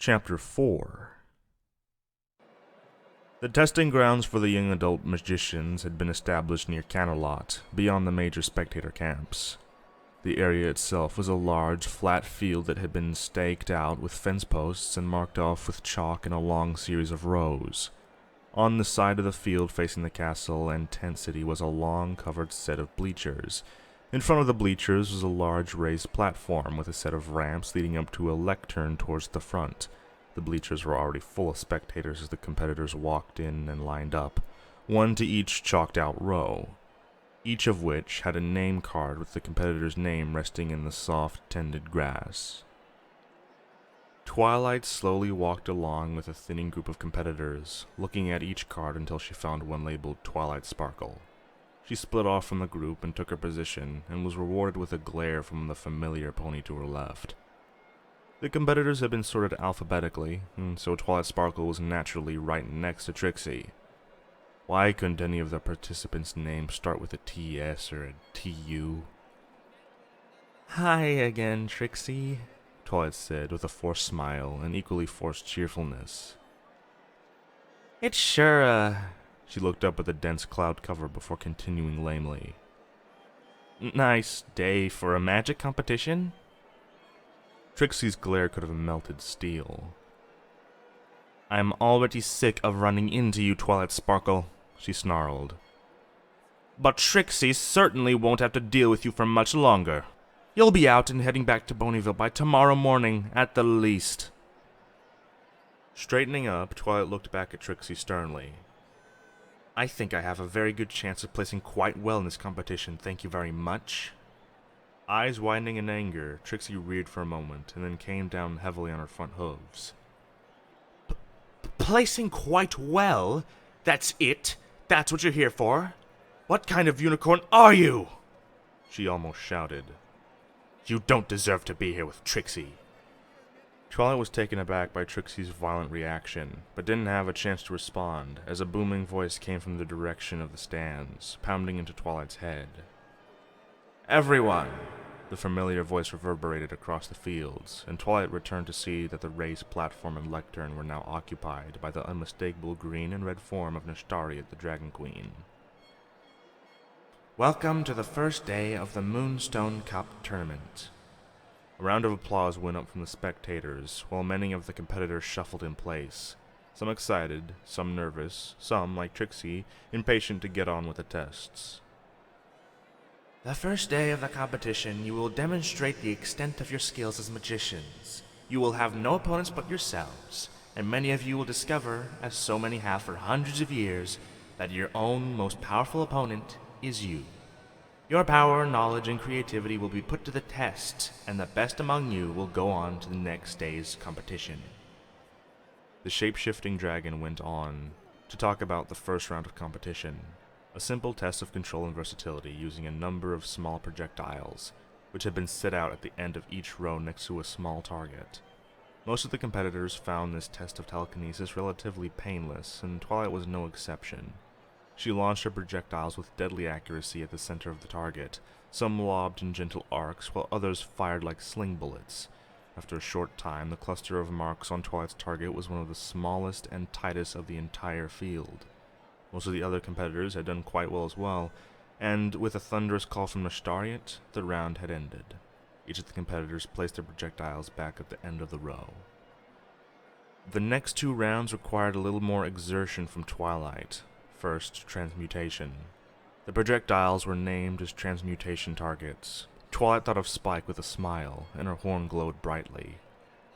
Chapter 4. The testing grounds for the young adult magicians had been established near Canterlot, beyond the major spectator camps. The area itself was a large, flat field that had been staked out with fence posts and marked off with chalk in a long series of rows. On the side of the field facing the castle and tent city was a long, covered set of bleachers. In front of the bleachers was a large raised platform with a set of ramps leading up to a lectern towards the front. The bleachers were already full of spectators as the competitors walked in and lined up, one to each chalked-out row, each of which had a name card with the competitor's name resting in the soft, tended grass. Twilight slowly walked along with a thinning group of competitors, looking at each card until she found one labeled Twilight Sparkle. She split off from the group and took her position, and was rewarded with a glare from the familiar pony to her left. The competitors had been sorted alphabetically, and so Twilight Sparkle was naturally right next to Trixie. Why couldn't any of the participants' names start with a TS or a TU? "Hi again, Trixie," Twilight said with a forced smile and equally forced cheerfulness. "It's sure, She looked up at the dense cloud cover before continuing lamely. "Nice day for a magic competition?" Trixie's glare could have melted steel. "I'm already sick of running into you, Twilight Sparkle," she snarled. "But Trixie certainly won't have to deal with you for much longer. You'll be out and heading back to Boneyville by tomorrow morning, at the least." Straightening up, Twilight looked back at Trixie sternly. "I think I have a very good chance of placing quite well in this competition, thank you very much." Eyes widening in anger, Trixie reared for a moment, and then came down heavily on her front hooves. "Placing quite well? That's it? That's what you're here for? What kind of unicorn are you?" She almost shouted. "You don't deserve to be here with Trixie." Twilight was taken aback by Trixie's violent reaction, but didn't have a chance to respond, as a booming voice came from the direction of the stands, pounding into Twilight's head. "Everyone!" The familiar voice reverberated across the fields, and Twilight returned to see that the raised platform and lectern were now occupied by the unmistakable green and red form of Nastariet the Dragon Queen. "Welcome to the first day of the Moonstone Cup tournament." A round of applause went up from the spectators, while many of the competitors shuffled in place, some excited, some nervous, some, like Trixie, impatient to get on with the tests. "The first day of the competition, you will demonstrate the extent of your skills as magicians. You will have no opponents but yourselves, and many of you will discover, as so many have for hundreds of years, that your own most powerful opponent is you. Your power, knowledge, and creativity will be put to the test, and the best among you will go on to the next day's competition." The shape-shifting dragon went on to talk about the first round of competition, a simple test of control and versatility using a number of small projectiles, which had been set out at the end of each row next to a small target. Most of the competitors found this test of telekinesis relatively painless, and Twilight was no exception. She launched her projectiles with deadly accuracy at the center of the target. Some lobbed in gentle arcs, while others fired like sling bullets. After a short time, the cluster of marks on Twilight's target was one of the smallest and tightest of the entire field. Most of the other competitors had done quite well as well, and with a thunderous call from Nastariet, the round had ended. Each of the competitors placed their projectiles back at the end of the row. The next two rounds required a little more exertion from Twilight. First, Transmutation. The projectiles were named as Transmutation targets. Twilight thought of Spike with a smile, and her horn glowed brightly.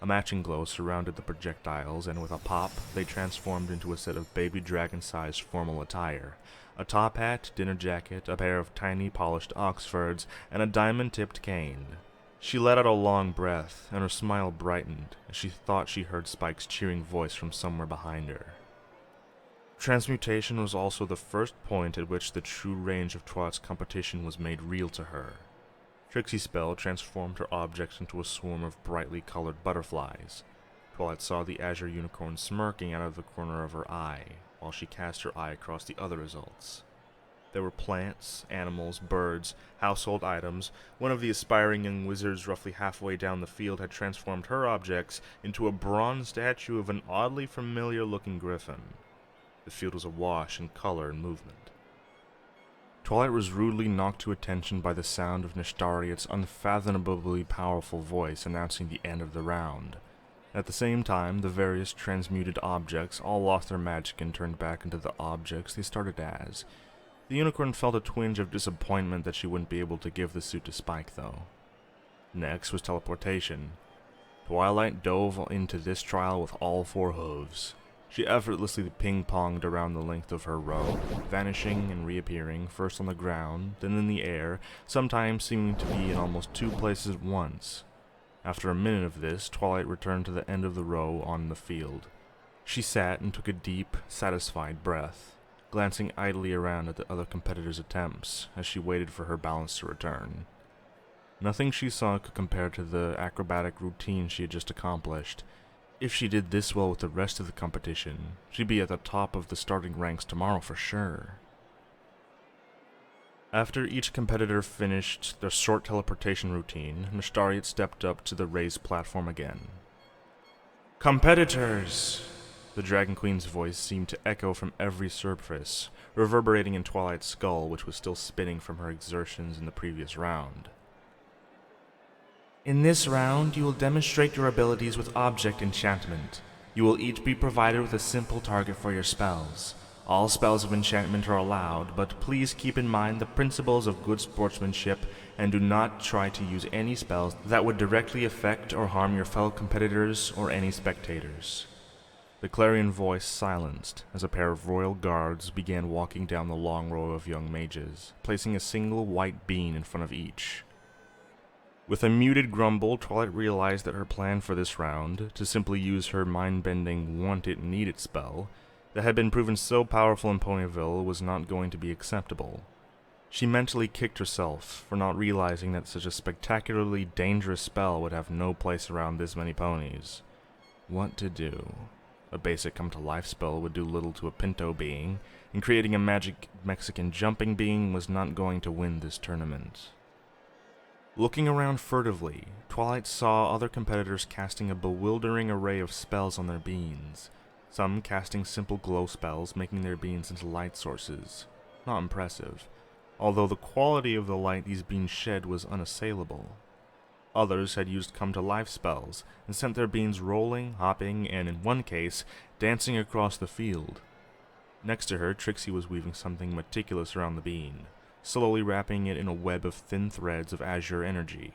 A matching glow surrounded the projectiles, and with a pop, they transformed into a set of baby dragon-sized formal attire. A top hat, dinner jacket, a pair of tiny polished Oxfords, and a diamond-tipped cane. She let out a long breath, and her smile brightened as she thought she heard Spike's cheering voice from somewhere behind her. Transmutation was also the first point at which the true range of Twilight's competition was made real to her. Trixie's spell transformed her objects into a swarm of brightly colored butterflies. Twilight saw the azure unicorn smirking out of the corner of her eye, while she cast her eye across the other results. There were plants, animals, birds, household items. One of the aspiring young wizards roughly halfway down the field had transformed her objects into a bronze statue of an oddly familiar-looking griffin. The field was awash in color and movement. Twilight was rudely knocked to attention by the sound of Nishtariot's unfathomably powerful voice announcing the end of the round. At the same time, the various transmuted objects all lost their magic and turned back into the objects they started as. The unicorn felt a twinge of disappointment that she wouldn't be able to give the suit to Spike, though. Next was teleportation. Twilight dove into this trial with all four hooves. She effortlessly ping-ponged around the length of her row, vanishing and reappearing, first on the ground, then in the air, sometimes seeming to be in almost two places at once. After a minute of this, Twilight returned to the end of the row on the field. She sat and took a deep, satisfied breath, glancing idly around at the other competitors' attempts as she waited for her balance to return. Nothing she saw could compare to the acrobatic routine she had just accomplished. If she did this well with the rest of the competition, she'd be at the top of the starting ranks tomorrow for sure. After each competitor finished their short teleportation routine, Nishtariot stepped up to the raised platform again. "Competitors!" The Dragon Queen's voice seemed to echo from every surface, reverberating in Twilight's skull, which was still spinning from her exertions in the previous round. "In this round, you will demonstrate your abilities with object enchantment. You will each be provided with a simple target for your spells. All spells of enchantment are allowed, but please keep in mind the principles of good sportsmanship and do not try to use any spells that would directly affect or harm your fellow competitors or any spectators." The clarion voice silenced as a pair of royal guards began walking down the long row of young mages, placing a single white bean in front of each. With a muted grumble, Twilight realized that her plan for this round, to simply use her mind-bending want-it-need-it spell, that had been proven so powerful in Ponyville, was not going to be acceptable. She mentally kicked herself for not realizing that such a spectacularly dangerous spell would have no place around this many ponies. What to do? A basic come-to-life spell would do little to a Pinto being, and creating a magic Mexican jumping being was not going to win this tournament. Looking around furtively, Twilight saw other competitors casting a bewildering array of spells on their beans. Some casting simple glow spells, making their beans into light sources. Not impressive, although the quality of the light these beans shed was unassailable. Others had used come-to-life spells, and sent their beans rolling, hopping, and in one case, dancing across the field. Next to her, Trixie was weaving something meticulous around the bean, slowly wrapping it in a web of thin threads of azure energy.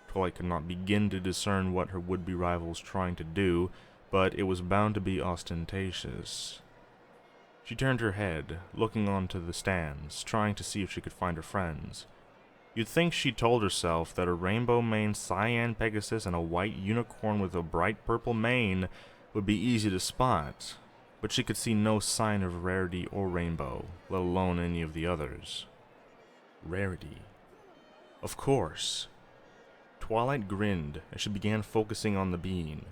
Twilight could not begin to discern what her would-be rival was trying to do, but it was bound to be ostentatious. She turned her head, looking onto the stands, trying to see if she could find her friends. You'd think she told herself that a rainbow-maned cyan pegasus and a white unicorn with a bright purple mane would be easy to spot, but she could see no sign of Rarity or Rainbow, let alone any of the others. Rarity. Of course. Twilight grinned as she began focusing on the bean.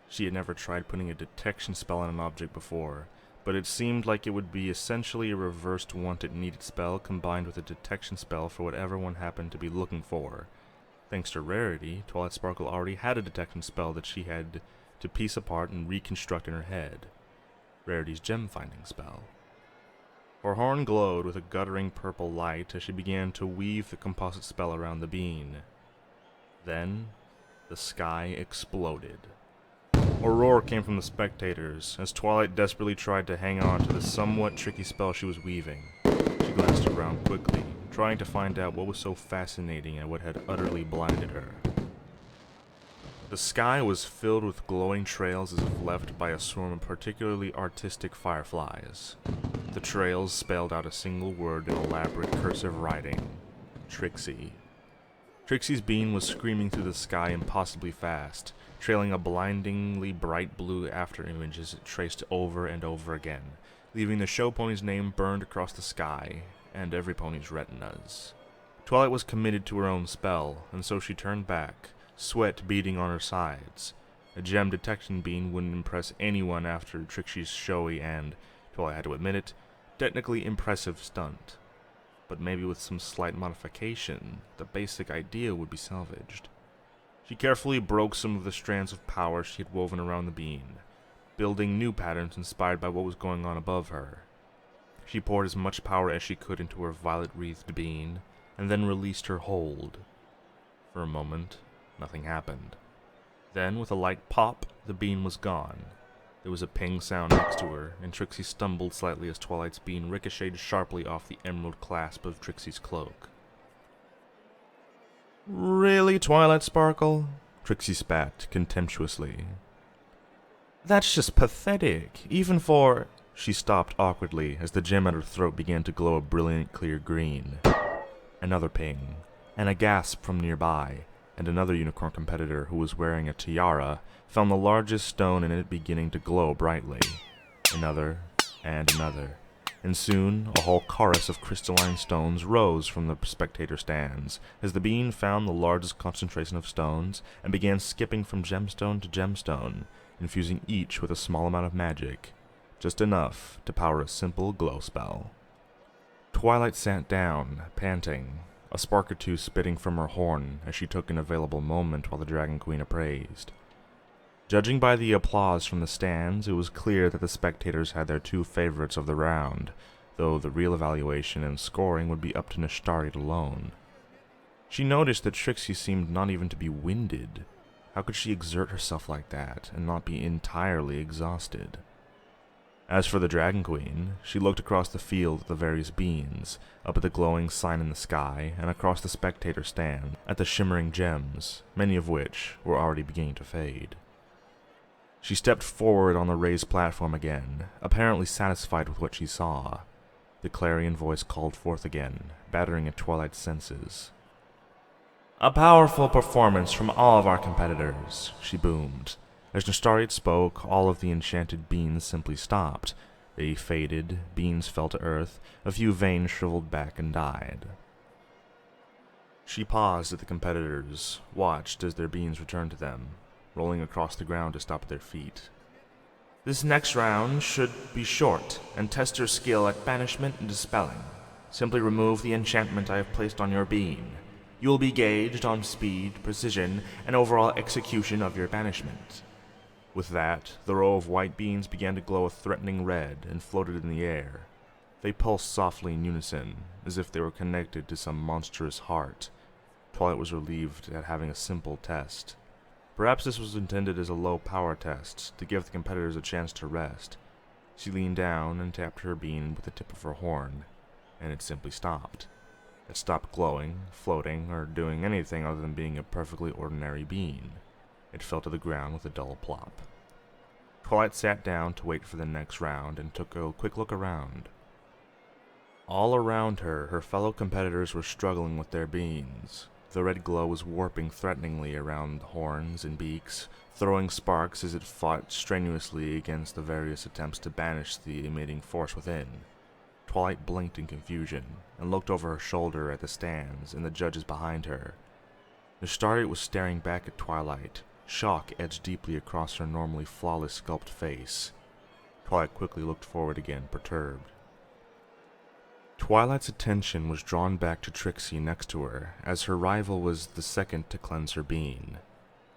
She had never tried putting a detection spell on an object before, but it seemed like it would be essentially a reversed want-it-need-it spell combined with a detection spell for whatever one happened to be looking for. Thanks to Rarity, Twilight Sparkle already had a detection spell that she had to piece apart and reconstruct in her head. Rarity's gem-finding spell. Her horn glowed with a guttering purple light as she began to weave the composite spell around the bean. Then, the sky exploded. A roar came from the spectators, as Twilight desperately tried to hang on to the somewhat tricky spell she was weaving. She glanced around quickly, trying to find out what was so fascinating and what had utterly blinded her. The sky was filled with glowing trails as if left by a swarm of particularly artistic fireflies. The trails spelled out a single word in elaborate cursive writing: Trixie. Trixie's beam was screaming through the sky impossibly fast, trailing a blindingly bright blue afterimage as it traced over and over again, leaving the show pony's name burned across the sky, and every pony's retinas. Twilight was committed to her own spell, and so she turned back, sweat beading on her sides. A gem detection beam wouldn't impress anyone after Trixie's showy and, Twilight had to admit it, technically impressive stunt. but maybe with some slight modification, the basic idea would be salvaged. She carefully broke some of the strands of power she had woven around the bean, building new patterns inspired by what was going on above her. She poured as much power as she could into her violet-wreathed bean, and then released her hold. For a moment, nothing happened. Then, with a light pop, the bean was gone. There was a ping sound next to her, and Trixie stumbled slightly as Twilight's bean ricocheted sharply off the emerald clasp of Trixie's cloak. "Really, Twilight Sparkle?" Trixie spat contemptuously. "That's just pathetic, even for—" She stopped awkwardly as the gem at her throat began to glow a brilliant clear green. Another ping, and a gasp from nearby, and another unicorn competitor who was wearing a tiara found the largest stone in it beginning to glow brightly. Another, and another, and soon a whole chorus of crystalline stones rose from the spectator stands as the bean found the largest concentration of stones and began skipping from gemstone to gemstone, infusing each with a small amount of magic, just enough to power a simple glow spell. Twilight sat down, panting, a spark or two spitting from her horn as she took an available moment while the Dragon Queen appraised. Judging by the applause from the stands, it was clear that the spectators had their two favorites of the round, though the real evaluation and scoring would be up to Nashtarit alone. She noticed that Trixie seemed not even to be winded. How could she exert herself like that and not be entirely exhausted? As for the Dragon Queen, she looked across the field at the various beans, up at the glowing sign in the sky, and across the spectator stand at the shimmering gems, many of which were already beginning to fade. She stepped forward on the raised platform again, apparently satisfied with what she saw. The clarion voice called forth again, battering at Twilight's senses. "A powerful performance from all of our competitors," she boomed. As Nashtarit spoke, all of the enchanted beans simply stopped. They faded, beans fell to earth, a few veins shriveled back and died. She paused at the competitors, watched as their beans returned to them, rolling across the ground to stop at their feet. "This next round should be short, and test your skill at banishment and dispelling. Simply remove the enchantment I have placed on your bean. You will be gauged on speed, precision, and overall execution of your banishment." With that, the row of white beans began to glow a threatening red and floated in the air. They pulsed softly in unison, as if they were connected to some monstrous heart. Twilight was relieved at having a simple test. Perhaps this was intended as a low-power test, to give the competitors a chance to rest. She leaned down and tapped her bean with the tip of her horn, and it simply stopped. It stopped glowing, floating, or doing anything other than being a perfectly ordinary bean. It fell to the ground with a dull plop. Twilight sat down to wait for the next round and took a quick look around. All around her, her fellow competitors were struggling with their beans. The red glow was warping threateningly around horns and beaks, throwing sparks as it fought strenuously against the various attempts to banish the emitting force within. Twilight blinked in confusion and looked over her shoulder at the stands and the judges behind her. Nashtarit was staring back at Twilight. Shock edged deeply across her normally flawless sculpted face. Twilight quickly looked forward again, perturbed. Twilight's attention was drawn back to Trixie next to her, as her rival was the second to cleanse her bean.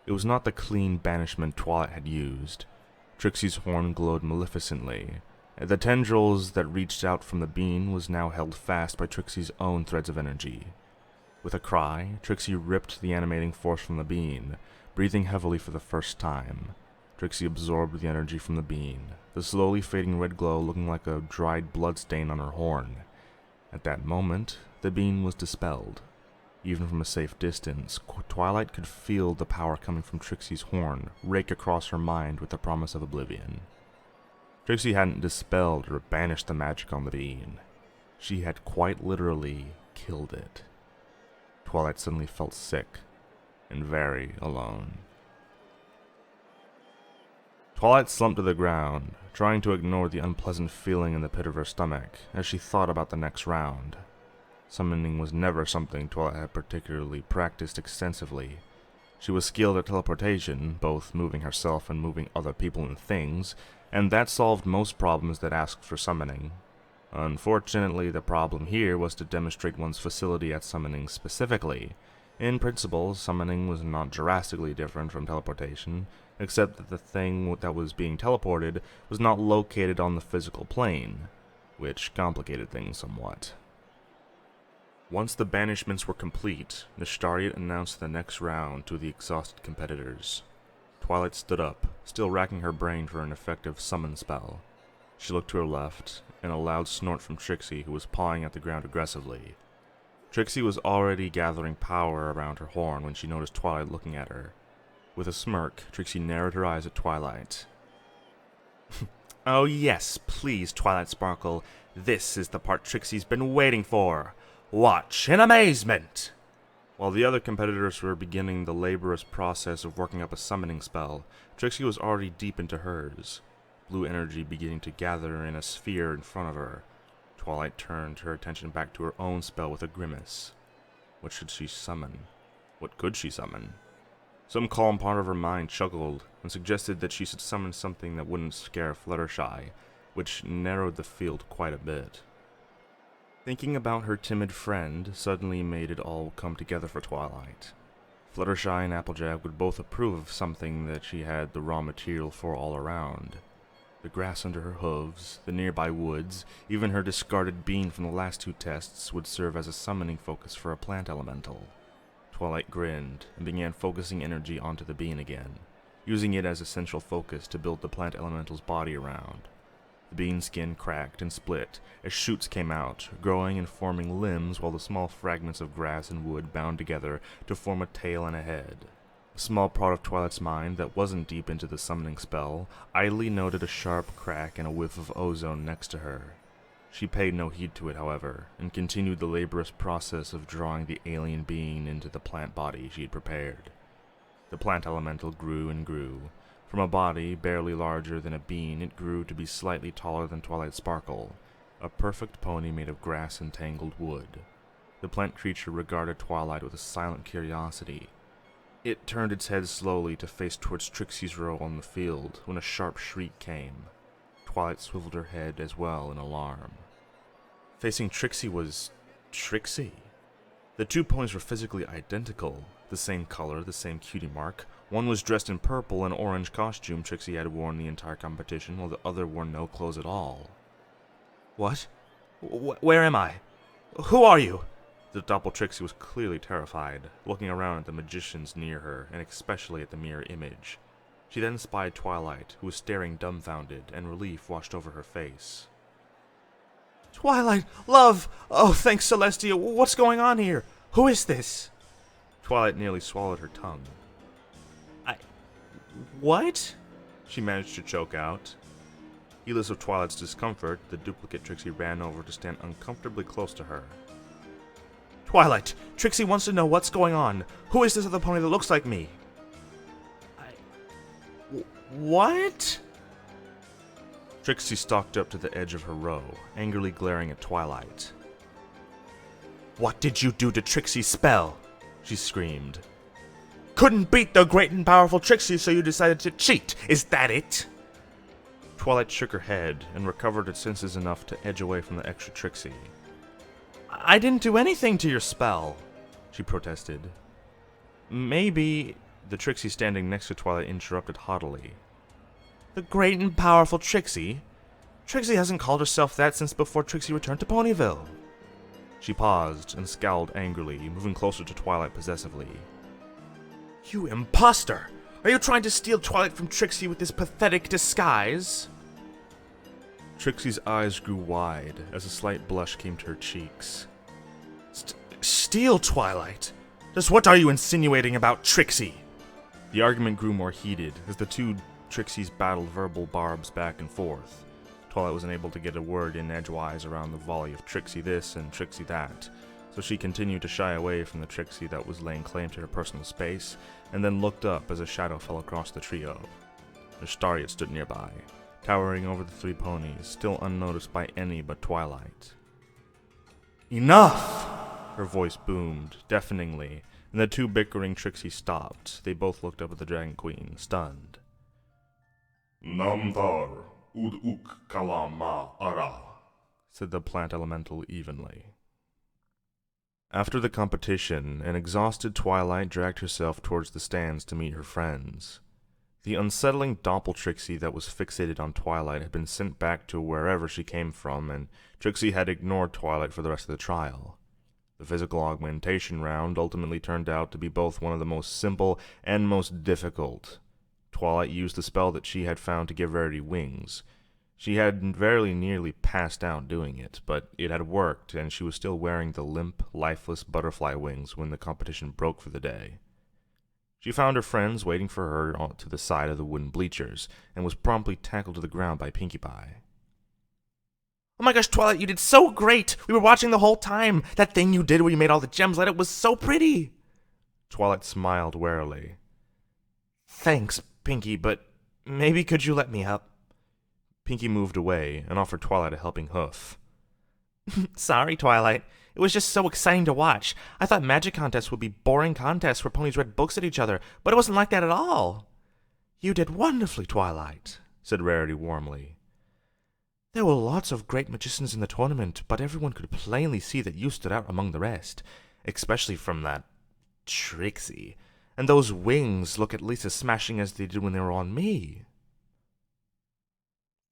It was not the clean banishment Twilight had used. Trixie's horn glowed maleficently. The tendrils that reached out from the bean was now held fast by Trixie's own threads of energy. With a cry, Trixie ripped the animating force from the bean, breathing heavily for the first time. Trixie absorbed the energy from the bean, the slowly fading red glow looking like a dried bloodstain on her horn. At that moment, the bean was dispelled. Even from a safe distance, Twilight could feel the power coming from Trixie's horn rake across her mind with the promise of oblivion. Trixie hadn't dispelled or banished the magic on the bean. She had quite literally killed it. Twilight suddenly felt sick and very alone. Twilight slumped to the ground, trying to ignore the unpleasant feeling in the pit of her stomach as she thought about the next round. Summoning was never something Twilight had particularly practiced extensively. She was skilled at teleportation, both moving herself and moving other people and things, and that solved most problems that asked for summoning. Unfortunately, the problem here was to demonstrate one's facility at summoning specifically. In principle, summoning was not drastically different from teleportation, except that the thing that was being teleported was not located on the physical plane, which complicated things somewhat. Once the banishments were complete, Nistariot announced the next round to the exhausted competitors. Twilight stood up, still racking her brain for an effective summon spell. She looked to her left, and a loud snort from Trixie, who was pawing at the ground aggressively. Trixie was already gathering power around her horn when she noticed Twilight looking at her. With a smirk, Trixie narrowed her eyes at Twilight. "Oh yes, please, Twilight Sparkle. This is the part Trixie's been waiting for. Watch in amazement!" While the other competitors were beginning the laborious process of working up a summoning spell, Trixie was already deep into hers, blue energy beginning to gather in a sphere in front of her. Twilight turned her attention back to her own spell with a grimace. What should she summon? What could she summon? Some calm part of her mind chuckled and suggested that she should summon something that wouldn't scare Fluttershy, which narrowed the field quite a bit. Thinking about her timid friend suddenly made it all come together for Twilight. Fluttershy and Applejack would both approve of something that she had the raw material for all around. The grass under her hooves, the nearby woods, even her discarded bean from the last two tests would serve as a summoning focus for a plant elemental. Twilight grinned and began focusing energy onto the bean again, using it as a central focus to build the plant elemental's body around. The bean skin cracked and split as shoots came out, growing and forming limbs while the small fragments of grass and wood bound together to form a tail and a head. A small part of Twilight's mind that wasn't deep into the summoning spell idly noted a sharp crack and a whiff of ozone next to her. She paid no heed to it, however, and continued the laborious process of drawing the alien being into the plant body she had prepared. The plant elemental grew and grew. From a body barely larger than a bean, it grew to be slightly taller than Twilight Sparkle, a perfect pony made of grass and tangled wood. The plant creature regarded Twilight with a silent curiosity. It turned its head slowly to face towards Trixie's row on the field when a sharp shriek came. Twilight swiveled her head as well in alarm. Facing Trixie was Trixie. The two ponies were physically identical, the same color, the same cutie mark. One was dressed in purple and orange costume Trixie had worn the entire competition, while the other wore no clothes at all. "What? Where am I? Who are you?" The doppel Trixie was clearly terrified, looking around at the magicians near her, and especially at the mirror image. She then spied Twilight, who was staring dumbfounded, and relief washed over her face. "Twilight! Love! Oh, thanks, Celestia! What's going on here? Who is this?" Twilight nearly swallowed her tongue. What?" she managed to choke out. Heedless of Twilight's discomfort, the duplicate Trixie ran over to stand uncomfortably close to her. "Twilight! Trixie wants to know what's going on. Who is this other pony that looks like me?" What?" Trixie stalked up to the edge of her row, angrily glaring at Twilight. "What did you do to Trixie's spell?" she screamed. "Couldn't beat the great and powerful Trixie, so you decided to cheat. Is that it?" Twilight shook her head and recovered her senses enough to edge away from the extra Trixie. "I didn't do anything to your spell," she protested. "Maybe," the Trixie standing next to Twilight interrupted haughtily. "The great and powerful Trixie? Trixie hasn't called herself that since before Trixie returned to Ponyville." She paused and scowled angrily, moving closer to Twilight possessively. "You imposter! Are you trying to steal Twilight from Trixie with this pathetic disguise?" Trixie's eyes grew wide as a slight blush came to her cheeks. Steal Twilight? Just what are you insinuating about Trixie?" The argument grew more heated as the two Trixies battled verbal barbs back and forth. Twilight was unable to get a word in edgewise around the volley of Trixie this and Trixie that, so she continued to shy away from the Trixie that was laying claim to her personal space, and then looked up as a shadow fell across the trio. Nistariot stood nearby, towering over the three ponies, still unnoticed by any but Twilight. "Enough!" her voice boomed, deafeningly, and the two bickering Trixies stopped. They both looked up at the Dragon Queen, stunned. "Namdar ud uk kalama ara," said the plant elemental evenly. After the competition, an exhausted Twilight dragged herself towards the stands to meet her friends. The unsettling Doppeltrixie that was fixated on Twilight had been sent back to wherever she came from, and Trixie had ignored Twilight for the rest of the trial. The physical augmentation round ultimately turned out to be both one of the most simple and most difficult. Twilight used the spell that she had found to give Rarity wings. She had very nearly passed out doing it, but it had worked, and she was still wearing the limp, lifeless butterfly wings when the competition broke for the day. She found her friends waiting for her to the side of the wooden bleachers, and was promptly tackled to the ground by Pinkie Pie. "Oh my gosh, Twilight, you did so great! We were watching the whole time! That thing you did where you made all the gems light up was so pretty!" Twilight smiled warily. "Thanks, Pinkie, but maybe could you let me up?" Pinkie moved away and offered Twilight a helping hoof. "Sorry, Twilight. It was just so exciting to watch. I thought magic contests would be boring contests where ponies read books at each other, but it wasn't like that at all." "You did wonderfully, Twilight," said Rarity warmly. "There were lots of great magicians in the tournament, but everyone could plainly see that you stood out among the rest, especially from that Trixie. And those wings look at least as smashing as they did when they were on me."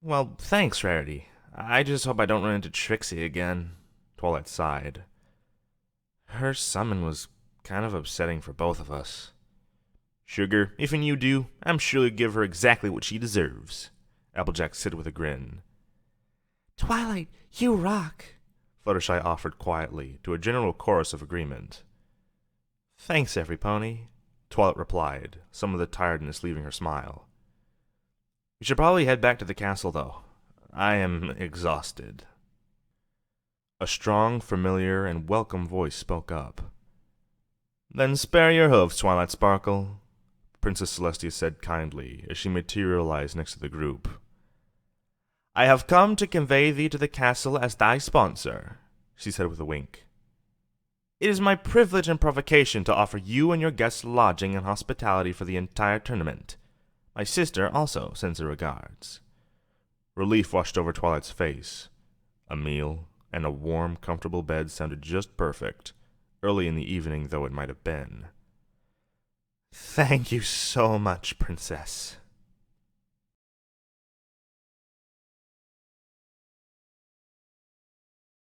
"Well, thanks, Rarity. I just hope I don't run into Trixie again," Twilight sighed. "Her summon was kind of upsetting for both of us." "Sugar, if and you do, I'm sure you'll give her exactly what she deserves," Applejack said with a grin. "Twilight, you rock," Fluttershy offered quietly, to a general chorus of agreement. "Thanks, every pony," Twilight replied, some of the tiredness leaving her smile. "We should probably head back to the castle, though. I am exhausted." A strong, familiar, and welcome voice spoke up. "Then spare your hooves, Twilight Sparkle," Princess Celestia said kindly as she materialized next to the group. "I have come to convey thee to the castle as thy sponsor," she said with a wink. "It is my privilege and provocation to offer you and your guests lodging and hospitality for the entire tournament. My sister also sends her regards." Relief washed over Twilight's face. A meal and a warm, comfortable bed sounded just perfect, early in the evening though it might have been. "Thank you so much, Princess,"